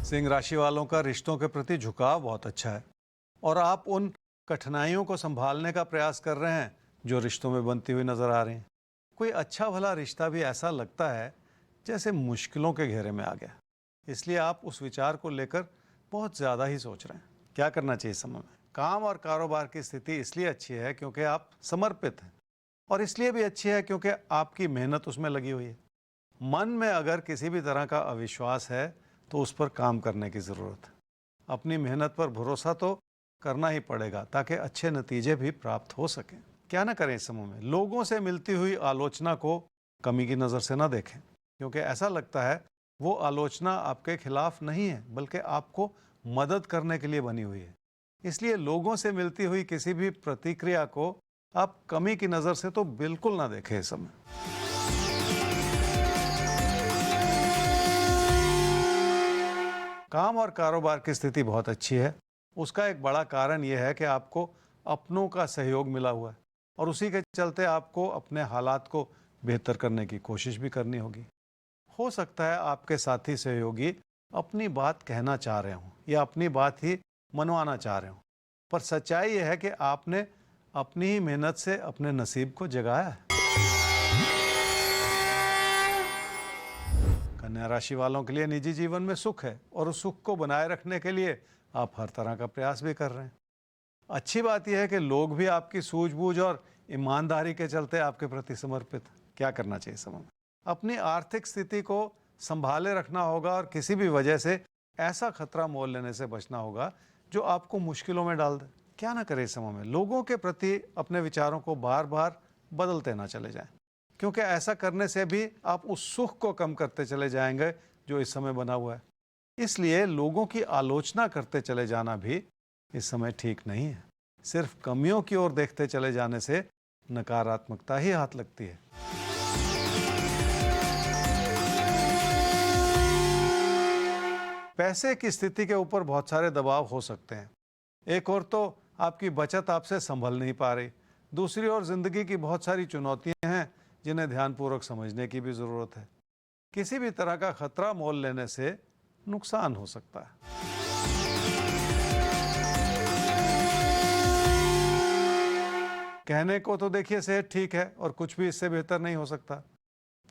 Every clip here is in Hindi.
सिंह राशि वालों का रिश्तों के प्रति झुकाव बहुत अच्छा है और आप उन कठिनाइयों को संभालने का प्रयास कर रहे हैं जो रिश्तों में बनती हुई नजर आ रही हैं। कोई अच्छा भला रिश्ता भी ऐसा लगता है जैसे मुश्किलों के घेरे में आ गया, इसलिए आप उस विचार को लेकर बहुत ज़्यादा ही सोच रहे हैं। क्या करना चाहिए इस समय में? काम और कारोबार की स्थिति इसलिए अच्छी है क्योंकि आप समर्पित हैं, और इसलिए भी अच्छी है क्योंकि आपकी मेहनत उसमें लगी हुई है। मन में अगर किसी भी तरह का अविश्वास है तो उस पर काम करने की ज़रूरत है। अपनी मेहनत पर भरोसा तो करना ही पड़ेगा ताकि अच्छे नतीजे भी प्राप्त हो सकें। क्या ना करें इस समय में? लोगों से मिलती हुई आलोचना को कमी की नज़र से ना देखें, क्योंकि ऐसा लगता है वो आलोचना आपके खिलाफ नहीं है बल्कि आपको मदद करने के लिए बनी हुई है। इसलिए लोगों से मिलती हुई किसी भी प्रतिक्रिया को आप कमी की नज़र से तो बिल्कुल ना देखें इस समय। काम और कारोबार की स्थिति बहुत अच्छी है। उसका एक बड़ा कारण यह है कि आपको अपनों का सहयोग मिला हुआ है और उसी के चलते आपको अपने हालात को बेहतर करने की कोशिश भी करनी होगी। हो सकता है आपके साथी सहयोगी अपनी बात कहना चाह रहे हों या अपनी बात ही मनवाना चाह रहे हों, पर सच्चाई यह है कि आपने अपनी ही मेहनत से अपने नसीब को जगाया है। कन्या राशि वालों के लिए निजी जीवन में सुख है और उस सुख को बनाए रखने के लिए आप हर तरह का प्रयास भी कर रहे हैं। अच्छी बात यह है कि लोग भी आपकी सूझबूझ और ईमानदारी के चलते आपके प्रति समर्पित हैं। क्या करना चाहिए समय में? अपनी आर्थिक स्थिति को संभाले रखना होगा और किसी भी वजह से ऐसा खतरा मोल लेने से बचना होगा जो आपको मुश्किलों में डाल दे। क्या ना करें इस समय में? लोगों के प्रति अपने विचारों को बार बार बदलते ना चले जाएं, क्योंकि ऐसा करने से भी आप उस सुख को कम करते चले जाएंगे जो इस समय बना हुआ है। इसलिए लोगों की आलोचना करते चले जाना भी इस समय ठीक नहीं है। सिर्फ कमियों की ओर देखते चले जाने से नकारात्मकता ही हाथ लगती है। पैसे की स्थिति के ऊपर बहुत सारे दबाव हो सकते हैं। एक ओर तो आपकी बचत आपसे संभल नहीं पा रही, दूसरी ओर जिंदगी की बहुत सारी चुनौतियां हैं जिन्हें ध्यानपूर्वक समझने की भी जरूरत है। किसी भी तरह का खतरा मोल लेने से नुकसान हो सकता है। कहने को तो देखिए सेहत ठीक है और कुछ भी इससे बेहतर नहीं हो सकता,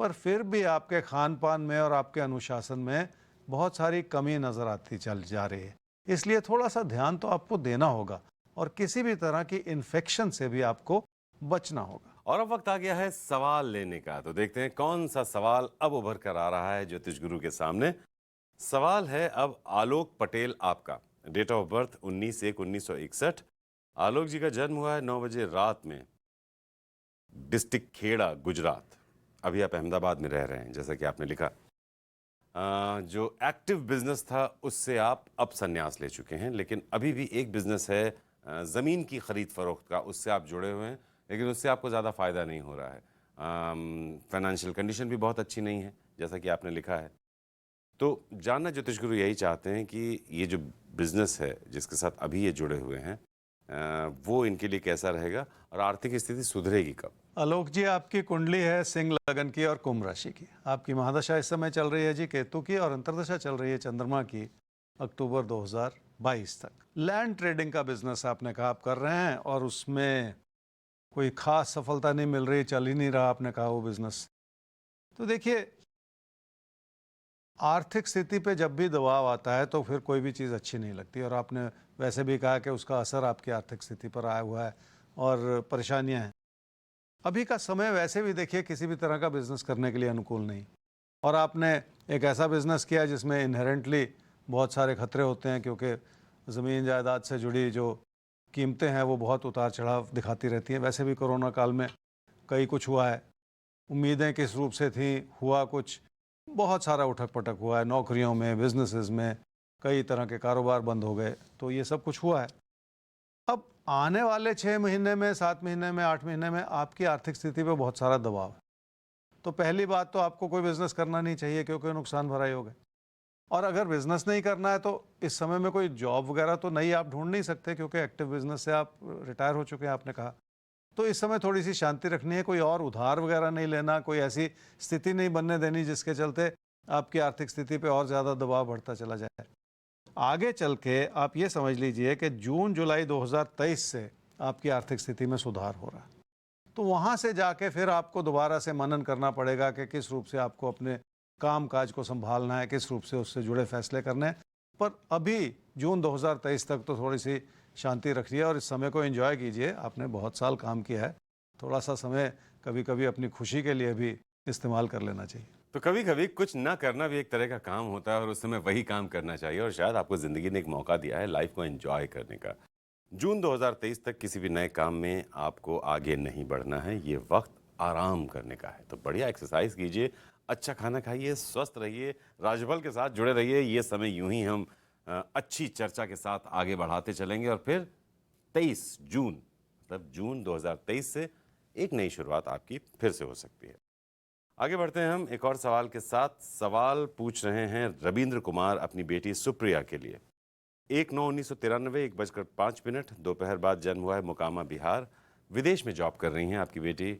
पर फिर भी आपके खान पान में और आपके अनुशासन में बहुत सारी कमी नजर आती चल जा रही है। इसलिए थोड़ा सा ध्यान तो आपको देना होगा और किसी भी तरह की इन्फेक्शन से भी आपको बचना होगा। और अब वक्त आ गया है सवाल लेने का। तो देखते हैं कौन सा सवाल अब उभर कर आ रहा है ज्योतिष गुरु के सामने। सवाल है अब आलोक पटेल आपका। Date of birth 19/1/1961। Alok ji का जन्म हुआ है 9 बजे रात में, डिस्ट्रिक्ट खेड़ा, गुजरात। अभी आप अहमदाबाद में रह रहे हैं जैसा कि आपने लिखा। जो एक्टिव बिजनेस था उससे आप अब संन्यास ले चुके हैं, लेकिन अभी भी एक बिजनेस है ज़मीन की खरीद फरोख्त का, उससे आप जुड़े हुए हैं, लेकिन उससे आपको ज़्यादा फ़ायदा नहीं हो रहा है। फाइनेंशियल कंडीशन भी बहुत अच्छी नहीं है जैसा कि आपने लिखा है। तो जानना ज्योतिष गुरु यही चाहते हैं कि ये जो बिजनेस है जिसके साथ अभी ये जुड़े हुए हैं वो इनके लिए कैसा रहेगा और आर्थिक स्थिति सुधरेगी कब? आलोक जी, आपकी कुंडली है सिंह लगन की और कुंभ राशि की। आपकी महादशा इस समय चल रही है जी केतु की, और अंतर्दशा चल रही है चंद्रमा की अक्टूबर 2022 तक। लैंड ट्रेडिंग का बिजनेस आपने कहा आप कर रहे हैं और उसमें कोई खास सफलता नहीं मिल रही, चल ही नहीं रहा आपने कहा वो बिजनेस। तो देखिए, आर्थिक स्थिति पे जब भी दबाव आता है तो फिर कोई भी चीज़ अच्छी नहीं लगती, और आपने वैसे भी कहा कि उसका असर आपकी आर्थिक स्थिति पर आया हुआ है और परेशानियां हैं। अभी का समय वैसे भी देखिए किसी भी तरह का बिजनेस करने के लिए अनुकूल नहीं, और आपने एक ऐसा बिजनेस किया जिसमें इनहेरेंटली बहुत सारे खतरे होते हैं, क्योंकि ज़मीन जायदाद से जुड़ी जो कीमतें हैं वो बहुत उतार चढ़ाव दिखाती रहती हैं। वैसे भी कोरोना काल में कई कुछ हुआ है, उम्मीदें किस रूप से थी, हुआ कुछ, बहुत सारा उठक पटक हुआ है नौकरियों में, बिजनेसेस में, कई तरह के कारोबार बंद हो गए, तो ये सब कुछ हुआ है। अब आने वाले 6 महीने में, 7 महीने में, 8 महीने में आपकी आर्थिक स्थिति पे बहुत सारा दबाव है। तो पहली बात तो आपको कोई बिजनेस करना नहीं चाहिए क्योंकि नुकसान भरा ही होगा। और अगर बिजनेस नहीं करना है तो इस समय में कोई जॉब वगैरह तो नई आप ढूंढ नहीं सकते, क्योंकि एक्टिव बिजनेस से आप रिटायर हो चुके हैं आपने कहा। तो इस समय थोड़ी सी शांति रखनी है, कोई और उधार वगैरह नहीं लेना, कोई ऐसी स्थिति नहीं बनने देनी जिसके चलते आपकी आर्थिक स्थिति पे और ज़्यादा दबाव बढ़ता चला जाए। आगे चल के आप ये समझ लीजिए कि जून जुलाई 2023 से आपकी आर्थिक स्थिति में सुधार हो रहा है। तो वहाँ से जाके फिर आपको दोबारा से मनन करना पड़ेगा कि किस रूप से आपको अपने काम काज को संभालना है, किस रूप से उससे जुड़े फैसले करने हैं। पर अभी जून 2023 तक तो थोड़ी सी शांति रखिए और इस समय को एंजॉय कीजिए। आपने बहुत साल काम किया है, थोड़ा सा समय कभी कभी अपनी खुशी के लिए भी इस्तेमाल कर लेना चाहिए। तो कभी कभी कुछ ना करना भी एक तरह का काम होता है और उस समय वही काम करना चाहिए, और शायद आपको जिंदगी ने एक मौका दिया है लाइफ को एंजॉय करने का। जून 2023 तक किसी भी नए काम में आपको आगे नहीं बढ़ना है, ये वक्त आराम करने का है। तो बढ़िया एक्सरसाइज कीजिए, अच्छा खाना खाइए, स्वस्थ रहिए, राजबल के साथ जुड़े रहिए। ये समय यूं ही हम अच्छी चर्चा के साथ आगे बढ़ाते चलेंगे और फिर 23 जून मतलब जून 2023 से एक नई शुरुआत आपकी फिर से हो सकती है। आगे बढ़ते हैं हम एक और सवाल के साथ। सवाल पूछ रहे हैं रविंद्र कुमार अपनी बेटी सुप्रिया के लिए। 1/9/1993, 1:05, दोपहर बाद जन्म हुआ है, मोकामा बिहार। विदेश में जॉब कर रही हैं आपकी बेटी।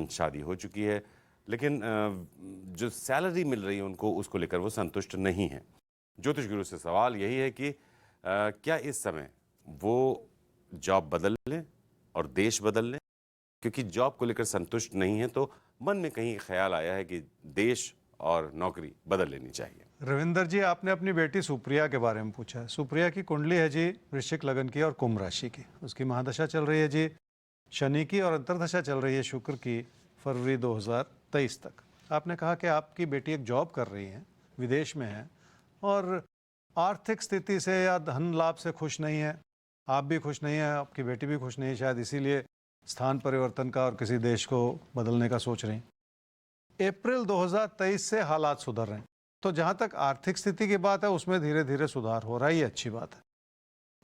शादी हो चुकी है, लेकिन जो सैलरी मिल रही है उनको, उसको लेकर वो संतुष्ट नहीं है। ज्योतिष गुरु से सवाल यही है कि क्या इस समय वो जॉब बदल लें और देश बदल लें? क्योंकि जॉब को लेकर संतुष्ट नहीं है, तो मन में कहीं ख्याल आया है कि देश और नौकरी बदल लेनी चाहिए। रविंदर जी, आपने अपनी बेटी सुप्रिया के बारे में पूछा है। सुप्रिया की कुंडली है जी वृश्चिक लगन की और कुंभ राशि की। उसकी महादशा चल रही है जी शनि की और अंतर्दशा चल रही है शुक्र की, फरवरी 2023 तक। आपने कहा कि आपकी बेटी एक जॉब कर रही है, विदेश में है और आर्थिक स्थिति से या धन लाभ से खुश नहीं है। आप भी खुश नहीं हैं, आपकी बेटी भी खुश नहीं है, शायद इसीलिए स्थान परिवर्तन का और किसी देश को बदलने का सोच रही हैं। अप्रैल 2023 से हालात सुधर रहे हैं। तो जहाँ तक आर्थिक स्थिति की बात है, उसमें धीरे धीरे सुधार हो रहा है, ये अच्छी बात है।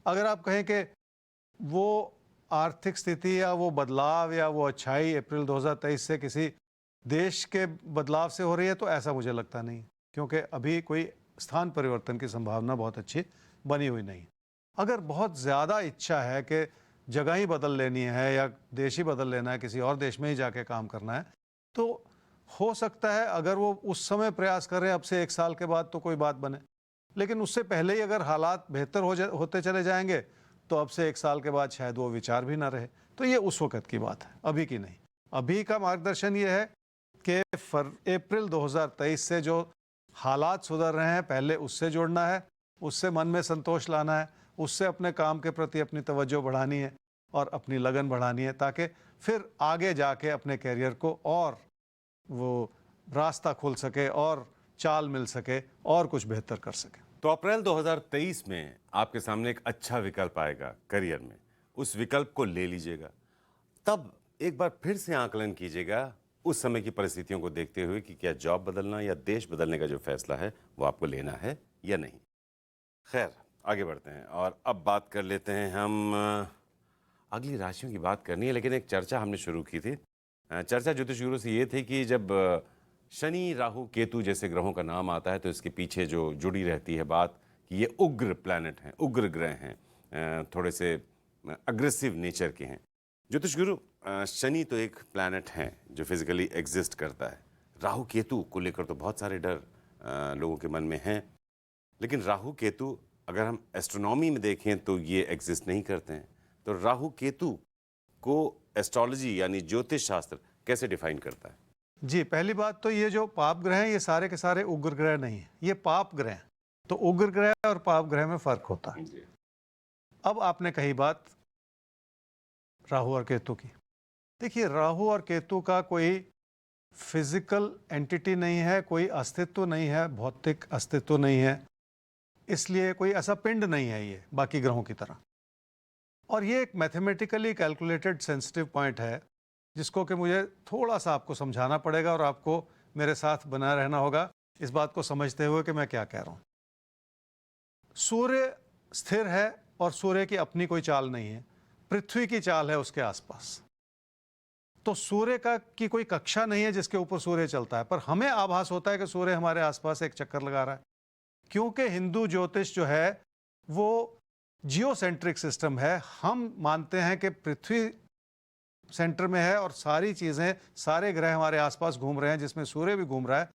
अगर आप कहें कि वो आर्थिक स्थिति या वो बदलाव या वो अच्छाई अप्रैल 2023 से किसी देश के बदलाव से हो रही है, तो ऐसा मुझे लगता नहीं, क्योंकि अभी कोई स्थान परिवर्तन की संभावना बहुत अच्छी बनी हुई नहीं। अगर बहुत ज़्यादा इच्छा है कि जगह ही बदल लेनी है या देश ही बदल लेना है, किसी और देश में ही जाके काम करना है, तो हो सकता है अगर वो उस समय प्रयास करें, अब से 1 साल के बाद तो कोई बात बने। लेकिन उससे पहले ही अगर हालात बेहतर होते चले जाएंगे, तो अब से 1 साल के बाद शायद वो विचार भी ना रहे। तो ये उस वक़्त की बात है, अभी की नहीं। अभी का मार्गदर्शन ये है कि अप्रैल 2023 से जो हालात सुधर रहे हैं, पहले उससे जुड़ना है, उससे मन में संतोष लाना है, उससे अपने काम के प्रति अपनी तवज्जो बढ़ानी है और अपनी लगन बढ़ानी है, ताकि फिर आगे जाके अपने करियर को और वो रास्ता खुल सके और चाल मिल सके और कुछ बेहतर कर सके। तो अप्रैल 2023 में आपके सामने एक अच्छा विकल्प आएगा करियर में, उस विकल्प को ले लीजिएगा। तब एक बार फिर से आकलन कीजिएगा उस समय की परिस्थितियों को देखते हुए कि क्या जॉब बदलना या देश बदलने का जो फैसला है वो आपको लेना है या नहीं। खैर, आगे बढ़ते हैं और अब बात कर लेते हैं हम अगली राशियों की बात करनी है, लेकिन एक चर्चा हमने शुरू की थी। चर्चा ज्योतिष गुरु से ये थी कि जब शनि, राहु, केतु जैसे ग्रहों का नाम आता है तो इसके पीछे जो जुड़ी रहती है बात कि ये उग्र प्लैनेट हैं, उग्र ग्रह हैं, थोड़े से अग्रेसिव नेचर के हैं। ज्योतिष गुरु, शनि तो एक प्लैनेट है जो फिजिकली एग्जिस्ट करता है। राहु केतु को लेकर तो बहुत सारे डर लोगों के मन में हैं, लेकिन राहु केतु अगर हम एस्ट्रोनॉमी में देखें तो ये एग्जिस्ट नहीं करते हैं। तो राहु केतु को एस्ट्रोलॉजी यानी ज्योतिष शास्त्र कैसे डिफाइन करता है? जी, पहली बात तो ये जो पाप ग्रह हैं, ये सारे के सारे उग्र ग्रह नहीं हैं, ये पाप ग्रह हैं। तो उग्र ग्रह और पाप ग्रह में फर्क होता है। अब आपने कही बात राहु और केतु की। देखिए, राहु और केतु का कोई फिजिकल एंटिटी नहीं है, कोई अस्तित्व नहीं है, भौतिक अस्तित्व नहीं है, इसलिए कोई ऐसा पिंड नहीं है ये बाकी ग्रहों की तरह। और ये एक मैथमेटिकली कैलकुलेटेड सेंसिटिव पॉइंट है, जिसको कि मुझे थोड़ा सा आपको समझाना पड़ेगा और आपको मेरे साथ बना रहना होगा इस बात को समझते हुए कि मैं क्या कह रहा हूँ। सूर्य स्थिर है और सूर्य की अपनी कोई चाल नहीं है, पृथ्वी की चाल है उसके आसपास। तो सूर्य की कोई कक्षा नहीं है जिसके ऊपर सूर्य चलता है, पर हमें आभास होता है कि सूर्य हमारे आसपास एक चक्कर लगा रहा है, क्योंकि हिंदू ज्योतिष जो है वो जियोसेंट्रिक सिस्टम है। हम मानते हैं कि पृथ्वी सेंटर में है और सारी चीज़ें, सारे ग्रह हमारे आसपास घूम रहे हैं, जिसमें सूर्य भी घूम रहा है।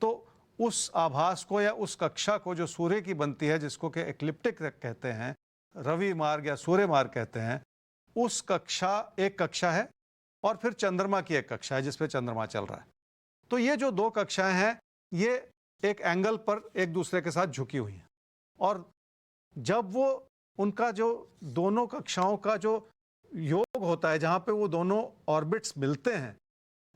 तो उस आभास को या उस कक्षा को जो सूर्य की बनती है, जिसको कि एक्लिप्टिक कहते हैं, रवि मार्ग या सूर्य मार्ग कहते हैं, उस कक्षा एक कक्षा है और फिर चंद्रमा की एक कक्षा है जिस पे चंद्रमा चल रहा है। तो ये जो दो कक्षाएं हैं, ये एक एंगल पर एक दूसरे के साथ झुकी हुई हैं, और जब वो उनका जो दोनों कक्षाओं का जो योग होता है, जहां पे वो दोनों ऑर्बिट्स मिलते हैं,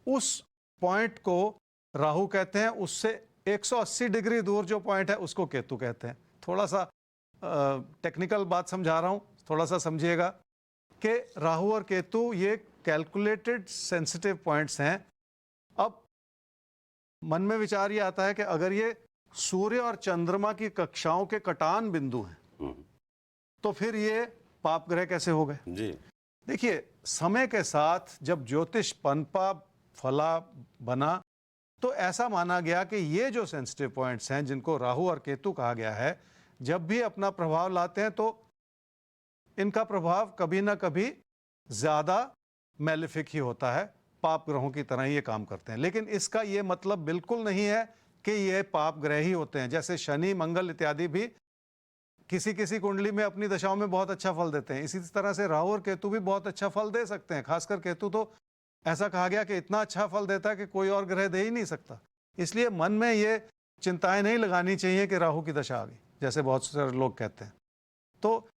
उस पॉइंट को राहु कहते हैं। उससे 180 डिग्री दूर जो पॉइंट है उसको केतु कहते हैं। थोड़ा सा टेक्निकल बात समझा रहा हूं, थोड़ा सा समझिएगा कि राहु और केतु ये कैलकुलेटेड सेंसिटिव पॉइंट्स हैं। अब मन में विचार ये आता है कि अगर ये सूर्य और चंद्रमा की कक्षाओं के कटान बिंदु हैं, तो फिर ये पाप ग्रह कैसे हो गए? जी। देखिए, समय के साथ जब ज्योतिष पनपा फला बना, तो ऐसा माना गया कि ये जो सेंसिटिव पॉइंट्स हैं, जिनको राहु और केतु कहा गया है, जब भी अपना प्रभाव लाते हैं तो इनका प्रभाव कभी ना कभी ज्यादा मैलिफिक ही होता है, पाप ग्रहों की तरह ये काम करते हैं। लेकिन इसका ये मतलब बिल्कुल नहीं है कि ये पाप ग्रह ही होते हैं। जैसे शनि, मंगल इत्यादि भी किसी किसी कुंडली में अपनी दशाओं में बहुत अच्छा फल देते हैं, इसी तरह से राहु और केतु भी बहुत अच्छा फल दे सकते हैं। खासकर केतु तो ऐसा कहा गया कि इतना अच्छा फल देता है कि कोई और ग्रह दे ही नहीं सकता। इसलिए मन में ये चिंताएं नहीं लगानी चाहिए कि राहु की दशा आ गई, जैसे बहुत सारे लोग कहते हैं। तो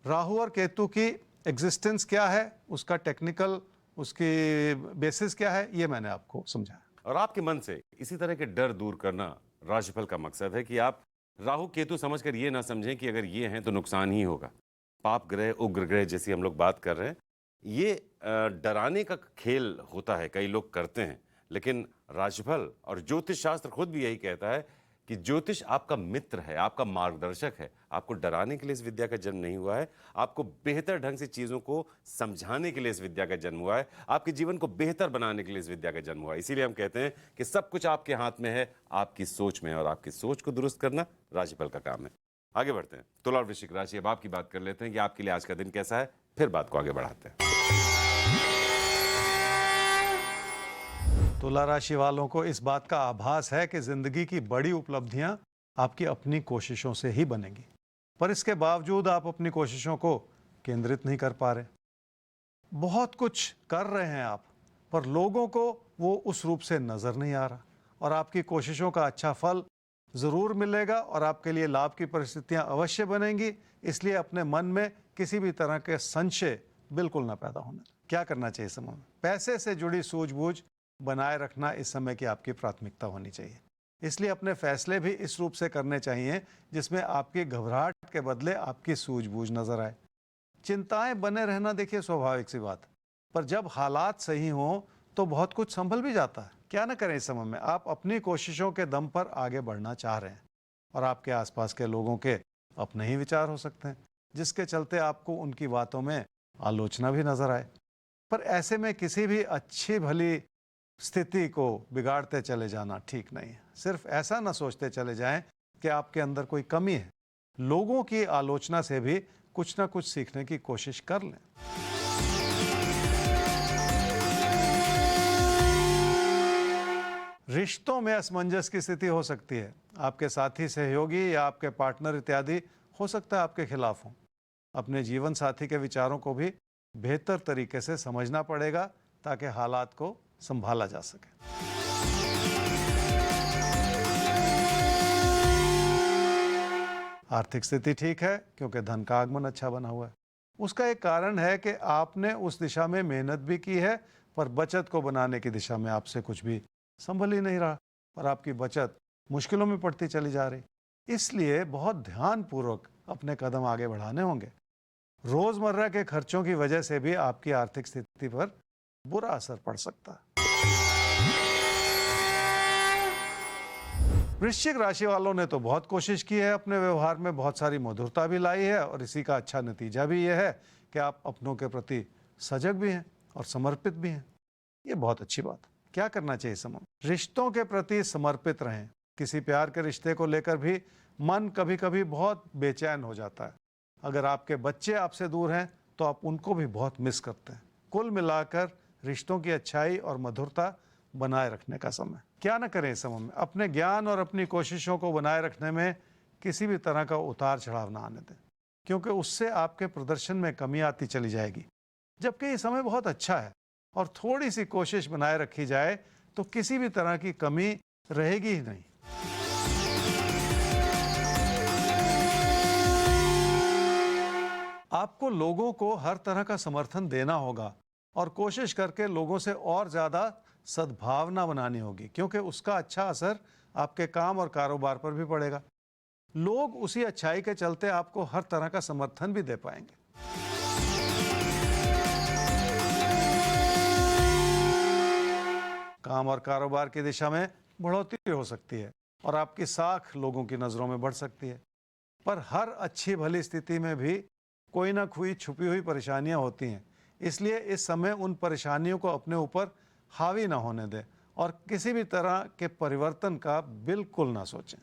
राहु और केतु की एग्जिस्टेंस क्या है, उसका टेक्निकल, उसकी बेसिस क्या है, ये मैंने आपको समझाया। और आपके मन से इसी तरह के डर दूर करना राशिफल का मकसद है कि आप राहु केतु समझकर ये ना समझें कि अगर ये हैं तो नुकसान ही होगा। पाप ग्रह, उग्र ग्रह जैसी हम लोग बात कर रहे हैं, ये डराने का खेल होता है, कई लोग करते हैं। लेकिन राशिफल और ज्योतिष शास्त्र खुद भी यही कहता है कि ज्योतिष आपका मित्र है, आपका मार्गदर्शक है। आपको डराने के लिए इस विद्या का जन्म नहीं हुआ है, आपको बेहतर ढंग से चीजों को समझाने के लिए इस विद्या का जन्म हुआ है, आपके जीवन को बेहतर बनाने के लिए इस विद्या का जन्म हुआ है। इसीलिए हम कहते हैं कि सब कुछ आपके हाथ में है, आपकी सोच में है, और आपकी सोच को दुरुस्त करना राशिफल का काम है। आगे बढ़ते हैं, तुला और वृश्चिक राशि। अब आपकी बात कर लेते हैं कि आपके लिए आज का दिन कैसा है, फिर बात को आगे बढ़ाते हैं। तुला राशि वालों को इस बात का आभास है कि जिंदगी की बड़ी उपलब्धियां आपकी अपनी कोशिशों से ही बनेंगी, पर इसके बावजूद आप अपनी कोशिशों को केंद्रित नहीं कर पा रहे। बहुत कुछ कर रहे हैं आप, पर लोगों को वो उस रूप से नजर नहीं आ रहा, और आपकी कोशिशों का अच्छा फल जरूर मिलेगा और आपके लिए लाभ की परिस्थितियां अवश्य बनेंगी। इसलिए अपने मन में किसी भी तरह के संशय बिल्कुल ना पैदा होने। क्या करना चाहिए समय में? पैसे से जुड़ी सूझबूझ बनाए रखना इस समय की आपकी प्राथमिकता होनी चाहिए। इसलिए अपने फैसले भी इस रूप से करने चाहिए जिसमें आपकी घबराहट के बदले आपकी सूझबूझ नजर आए। चिंताएं बने रहना देखिए स्वाभाविक सी बात, पर जब हालात सही हों तो बहुत कुछ संभल भी जाता है। क्या ना करें इस समय में? आप अपनी कोशिशों के दम पर आगे बढ़ना चाह रहे हैं, और आपके आसपास के लोगों के अपने ही विचार हो सकते हैं, जिसके चलते आपको उनकी बातों में आलोचना भी नजर आए। पर ऐसे में किसी भी अच्छी भली स्थिति को बिगाड़ते चले जाना ठीक नहीं है। सिर्फ ऐसा ना सोचते चले जाएं कि आपके अंदर कोई कमी है। लोगों की आलोचना से भी कुछ ना कुछ सीखने की कोशिश कर लें। रिश्तों में असमंजस की स्थिति हो सकती है। आपके साथी, सहयोगी या आपके पार्टनर इत्यादि हो सकता है आपके खिलाफ हों। अपने जीवन साथी के विचारों को भी बेहतर तरीके से समझना पड़ेगा ताकि हालात को संभाला जा सके। आर्थिक स्थिति ठीक है क्योंकि धन का आगमन अच्छा बना हुआ है। उसका एक कारण है कि आपने उस दिशा में मेहनत भी की है, पर बचत को बनाने की दिशा में आपसे कुछ भी संभल ही नहीं रहा और आपकी बचत मुश्किलों में पड़ती चली जा रही। इसलिए बहुत ध्यानपूर्वक अपने कदम आगे बढ़ाने होंगे। रोजमर्रा के खर्चों की वजह से भी आपकी आर्थिक स्थिति पर बुरा असर पड़ सकता है। वृश्चिक राशि वालों ने तो बहुत कोशिश की है, अपने व्यवहार में बहुत सारी मधुरता भी लाई है, और इसी का अच्छा नतीजा भी यह है कि आप अपनों के प्रति सजग भी हैं और समर्पित भी हैं। ये बहुत अच्छी बात है। क्या करना चाहिए समय? रिश्तों के प्रति समर्पित रहें। किसी प्यार के रिश्ते को लेकर भी मन कभी कभी बहुत बेचैन हो जाता है। अगर आपके बच्चे आपसे दूर हैं तो आप उनको भी बहुत मिस करते हैं। कुल मिलाकर रिश्तों की अच्छाई और मधुरता बनाए रखने का समय। क्या ना करें इस समय में, अपने ज्ञान और अपनी कोशिशों को बनाए रखने में किसी भी तरह का उतार चढ़ाव ना आने दें, क्योंकि उससे आपके प्रदर्शन में कमी आती चली जाएगी। जबकि ये समय बहुत अच्छा है और थोड़ी सी कोशिश बनाए रखी जाए तो किसी भी तरह की कमी रहेगी ही नहीं। आपको लोगों को हर तरह का समर्थन देना होगा और कोशिश करके लोगों से और ज़्यादा सद्भावना बनानी होगी, क्योंकि उसका अच्छा असर आपके काम और कारोबार पर भी पड़ेगा। लोग उसी अच्छाई के चलते आपको हर तरह का समर्थन भी दे पाएंगे। काम और कारोबार की दिशा में बढ़ोतरी हो सकती है और आपकी साख लोगों की नज़रों में बढ़ सकती है। पर हर अच्छी भली स्थिति में भी कोई ना कोई छुपी हुई परेशानियां होती हैं, इसलिए इस समय उन परेशानियों को अपने ऊपर हावी ना होने दें और किसी भी तरह के परिवर्तन का बिल्कुल ना सोचें।